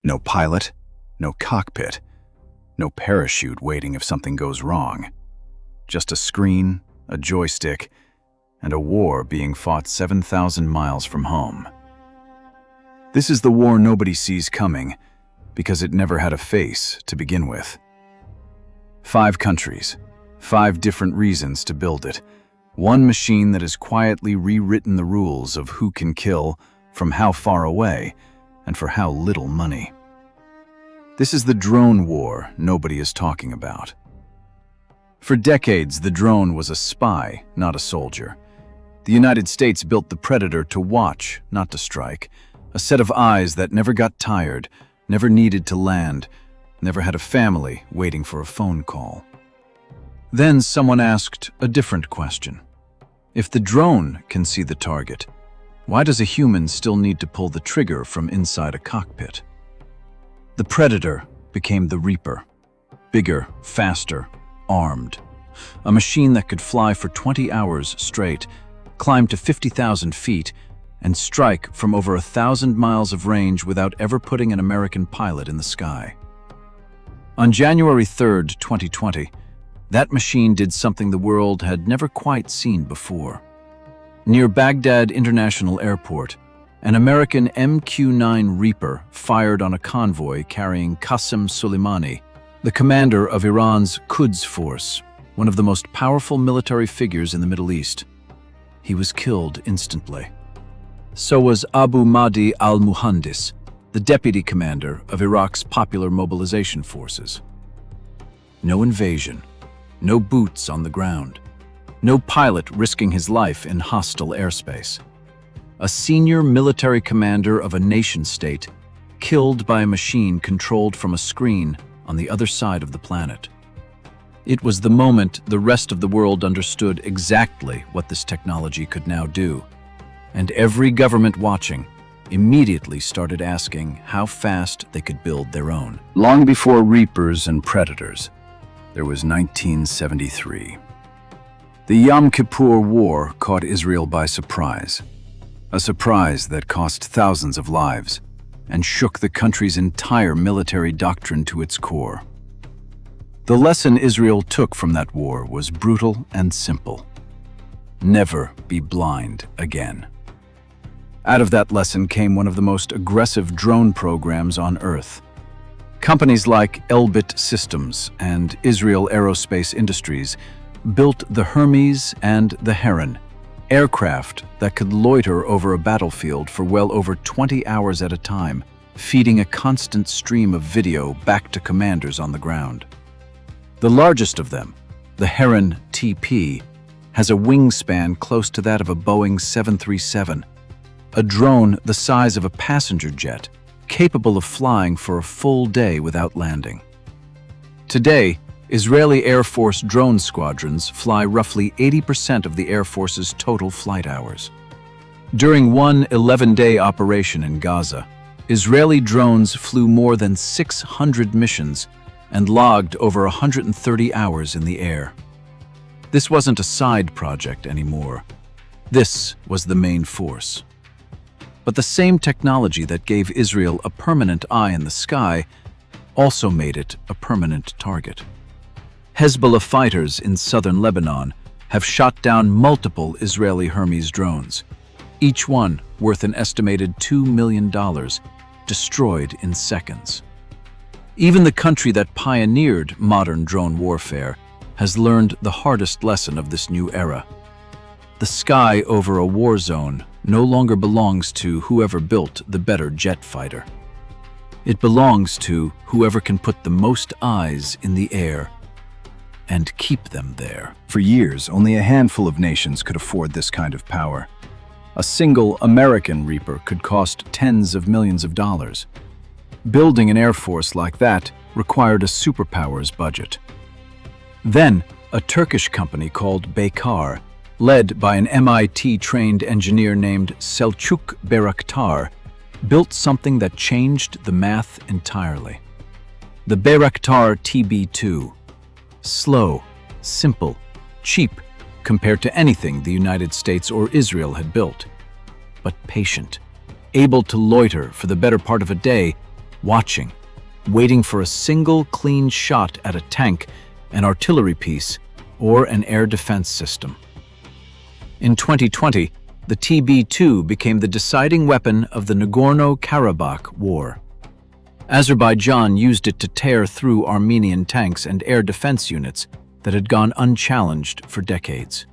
No pilot, no cockpit, no parachute waiting if something goes wrong. Just a screen, a joystick, and a war being fought 7,000 miles from home. This is the war nobody sees coming, because it never had a face to begin with. 5 countries, 5 different reasons to build it. One machine that has quietly rewritten the rules of who can kill, from how far away, and for how little money. This is the drone war nobody is talking about. For decades, the drone was a spy, not a soldier. The United States built the Predator to watch, not to strike. A set of eyes that never got tired, never needed to land, never had a family waiting for a phone call. Then someone asked a different question. If the drone can see the target, why does a human still need to pull the trigger from inside a cockpit? The Predator became the Reaper. Bigger, faster, armed. A machine that could fly for 20 hours straight, climb to 50,000 feet, and strike from over 1,000 miles of range without ever putting an American pilot in the sky. On January 3rd, 2020, that machine did something the world had never quite seen before. Near Baghdad International Airport, an American MQ-9 Reaper fired on a convoy carrying Qasem Soleimani, the commander of Iran's Quds Force, one of the most powerful military figures in the Middle East. He was killed instantly. So was Abu Mahdi al-Muhandis, the deputy commander of Iraq's Popular Mobilization Forces. No invasion, no boots on the ground, no pilot risking his life in hostile airspace. A senior military commander of a nation-state killed by a machine controlled from a screen on the other side of the planet. It was the moment the rest of the world understood exactly what this technology could now do. And every government watching immediately started asking how fast they could build their own. Long before Reapers and Predators, there was 1973. The Yom Kippur War caught Israel by surprise. A surprise that cost thousands of lives and shook the country's entire military doctrine to its core. The lesson Israel took from that war was brutal and simple. Never be blind again. Out of that lesson came one of the most aggressive drone programs on Earth. Companies like Elbit Systems and Israel Aerospace Industries built the Hermes and the Heron, aircraft that could loiter over a battlefield for well over 20 hours at a time, feeding a constant stream of video back to commanders on the ground. The largest of them, the Heron TP, has a wingspan close to that of a Boeing 737, a drone the size of a passenger jet, capable of flying for a full day without landing. Today, Israeli Air Force drone squadrons fly roughly 80% of the Air Force's total flight hours. During one 11-day operation in Gaza, Israeli drones flew more than 600 missions and logged over 130 hours in the air. This wasn't a side project anymore. This was the main force. But the same technology that gave Israel a permanent eye in the sky also made it a permanent target. Hezbollah fighters in southern Lebanon have shot down multiple Israeli Hermes drones, each one worth an estimated $2 million, destroyed in seconds. Even the country that pioneered modern drone warfare has learned the hardest lesson of this new era. The sky over a war zone no longer belongs to whoever built the better jet fighter. It belongs to whoever can put the most eyes in the air and keep them there. For years, only a handful of nations could afford this kind of power. A single American Reaper could cost tens of millions of dollars. Building an air force like that required a superpower's budget. Then, a Turkish company called Bayraktar, led by an MIT-trained engineer named Selçuk Bayraktar, built something that changed the math entirely. The Bayraktar TB2. Slow, simple, cheap compared to anything the United States or Israel had built, but patient, able to loiter for the better part of a day watching, waiting for a single clean shot at a tank, an artillery piece, or an air defense system. In 2020, the TB2 became the deciding weapon of the Nagorno-Karabakh war. Azerbaijan used it to tear through Armenian tanks and air defense units that had gone unchallenged for decades.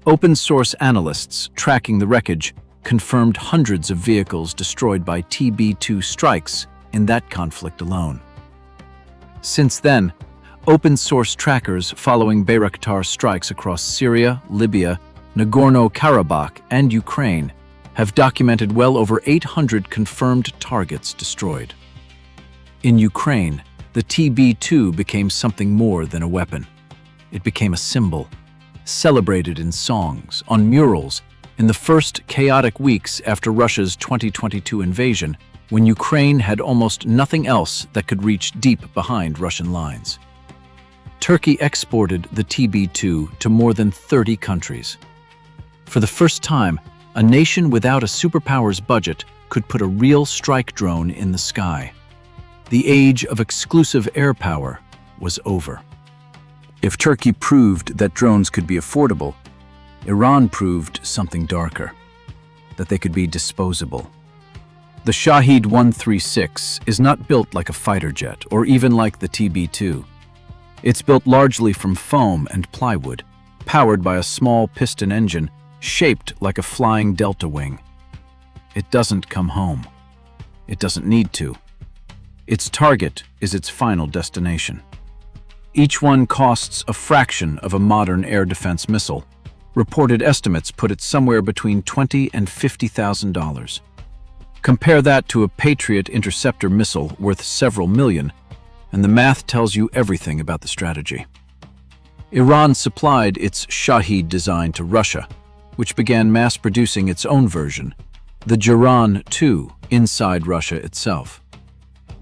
Open-source analysts tracking the wreckage confirmed hundreds of vehicles destroyed by TB2 strikes in that conflict alone. Since then, open-source trackers following Bayraktar strikes across Syria, Libya, Nagorno-Karabakh, and Ukraine have documented well over 800 confirmed targets destroyed. In Ukraine, the TB2 became something more than a weapon. It became a symbol, celebrated in songs, on murals, in the first chaotic weeks after Russia's 2022 invasion, when Ukraine had almost nothing else that could reach deep behind Russian lines. Turkey exported the TB2 to more than 30 countries. For the first time, a nation without a superpower's budget could put a real strike drone in the sky. The age of exclusive air power was over. If Turkey proved that drones could be affordable, Iran proved something darker, that they could be disposable. The Shahed 136 is not built like a fighter jet or even like the TB2. It's built largely from foam and plywood, powered by a small piston engine shaped like a flying delta wing. It doesn't come home. It doesn't need to. Its target is its final destination. Each one costs a fraction of a modern air defense missile. Reported estimates put it somewhere between $20,000 and $50,000. Compare that to a Patriot interceptor missile worth several million, and the math tells you everything about the strategy. Iran supplied its Shahed design to Russia, which began mass-producing its own version, the Jiran 2, inside Russia itself.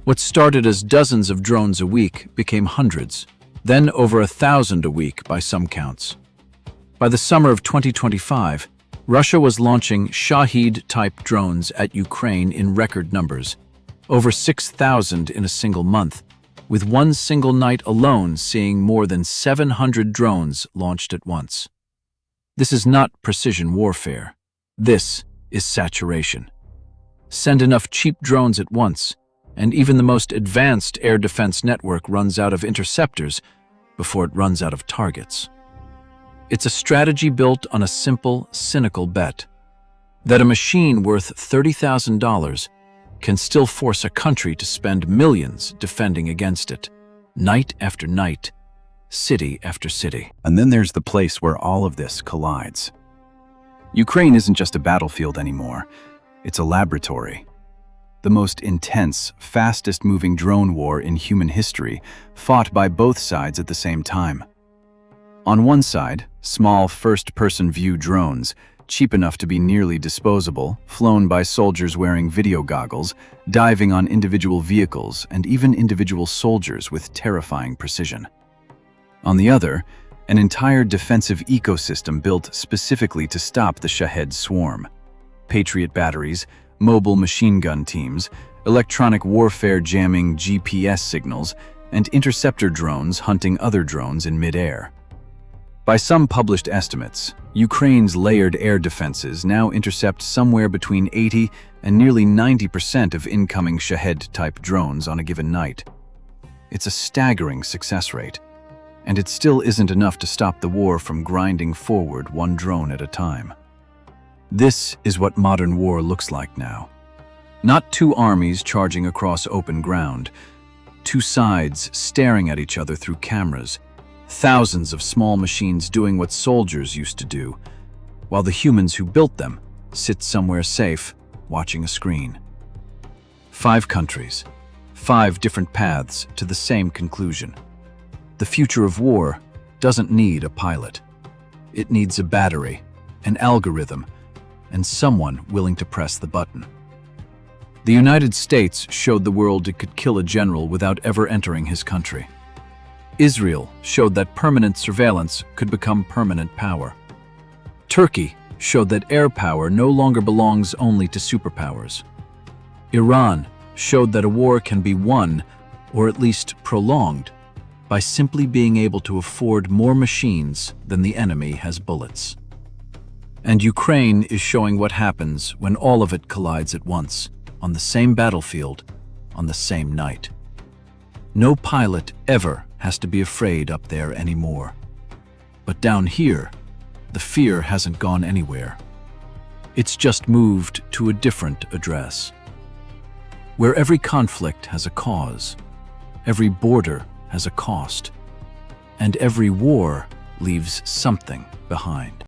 What started as dozens of drones a week became hundreds, then over 1,000 a week by some counts. By the summer of 2025, Russia was launching Shahed-type drones at Ukraine in record numbers, over 6,000 in a single month, with one single night alone seeing more than 700 drones launched at once. This is not precision warfare. This is saturation. Send enough cheap drones at once, and even the most advanced air defense network runs out of interceptors before it runs out of targets. It's a strategy built on a simple, cynical bet that a machine worth $30,000 can still force a country to spend millions defending against it, night after night, city after city. And then there's the place where all of this collides. Ukraine isn't just a battlefield anymore, it's a laboratory. The most intense, fastest-moving drone war in human history, fought by both sides at the same time. On one side, small first-person view drones, cheap enough to be nearly disposable, flown by soldiers wearing video goggles, diving on individual vehicles and even individual soldiers with terrifying precision. On the other, an entire defensive ecosystem built specifically to stop the Shahed swarm. Patriot batteries, mobile machine gun teams, electronic warfare jamming GPS signals, and interceptor drones hunting other drones in mid-air. By some published estimates, Ukraine's layered air defenses now intercept somewhere between 80 and nearly 90% of incoming Shahed-type drones on a given night. It's a staggering success rate, and it still isn't enough to stop the war from grinding forward one drone at a time. This is what modern war looks like now. Not two armies charging across open ground, two sides staring at each other through cameras, thousands of small machines doing what soldiers used to do, while the humans who built them sit somewhere safe, watching a screen. 5 countries, 5 different paths to the same conclusion. The future of war doesn't need a pilot. It needs a battery, an algorithm, and someone willing to press the button. The United States showed the world it could kill a general without ever entering his country. Israel showed that permanent surveillance could become permanent power. Turkey showed that air power no longer belongs only to superpowers. Iran showed that a war can be won, or at least prolonged, by simply being able to afford more machines than the enemy has bullets. And Ukraine is showing what happens when all of it collides at once, on the same battlefield, on the same night. No pilot ever has to be afraid up there anymore. But down here, the fear hasn't gone anywhere. It's just moved to a different address. Where every conflict has a cause, every border has a cost, and every war leaves something behind.